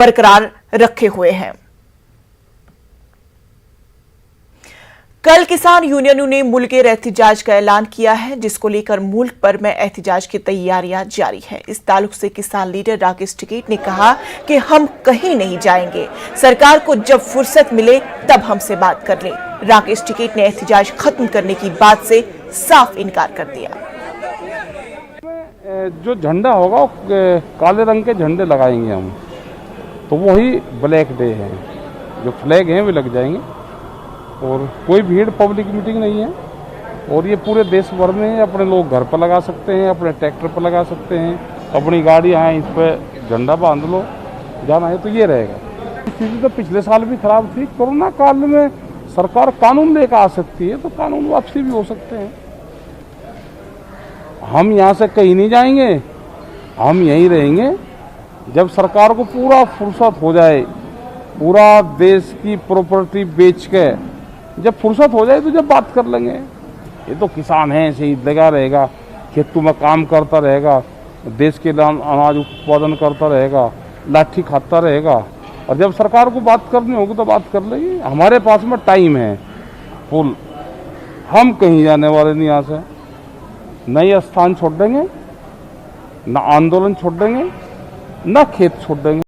बरकरार रखे हुए हैं। कल किसान यूनियनों ने मुल्केर एहतिजाज का ऐलान किया है, जिसको लेकर मुल्क भर में एहतिजाज की तैयारियां जारी हैं। इस ताल्लुक से किसान लीडर राकेश टिकैत ने कहा कि हम कहीं नहीं जाएंगे, सरकार को जब फुर्सत मिले तब हमसे बात कर ले। राकेश टिकैत ने एहतिजाज खत्म करने की बात से साफ इनकार कर दिया। जो झंडा होगा काले रंग के झंडे लगाएंगे हम, तो वही ब्लैक डे है। जो फ्लैग हैं वे लग जाएंगे और कोई भीड़ पब्लिक मीटिंग नहीं है। और ये पूरे देश भर में अपने लोग घर पर लगा सकते हैं, अपने ट्रैक्टर पर लगा सकते हैं, अपनी गाड़ी है इस पर झंडा बांध लो, जाना है तो ये रहेगा। स्थिति तो पिछले साल भी खराब थी। कोरोना काल में सरकार कानून लेकर आ सकती है तो कानून वापसी भी हो सकते हैं। हम यहाँ से कहीं नहीं जाएंगे, हम यहीं रहेंगे। जब सरकार को पूरा फुर्सत हो जाए, पूरा देश की प्रॉपर्टी बेच के जब फुर्सत हो जाए तो जब बात कर लेंगे। ये तो किसान है, ऐसे ही लगा रहेगा, खेतों में काम करता रहेगा, देश के लिए अनाज उत्पादन करता रहेगा, लाठी खाता रहेगा। और जब सरकार को बात करनी होगी तो बात कर लेगी। हमारे पास में टाइम है फुल, हम कहीं जाने वाले नहीं। यहाँ से न ये स्थान छोड़ देंगे, न आंदोलन छोड़ देंगे, न खेत छोड़ देंगे।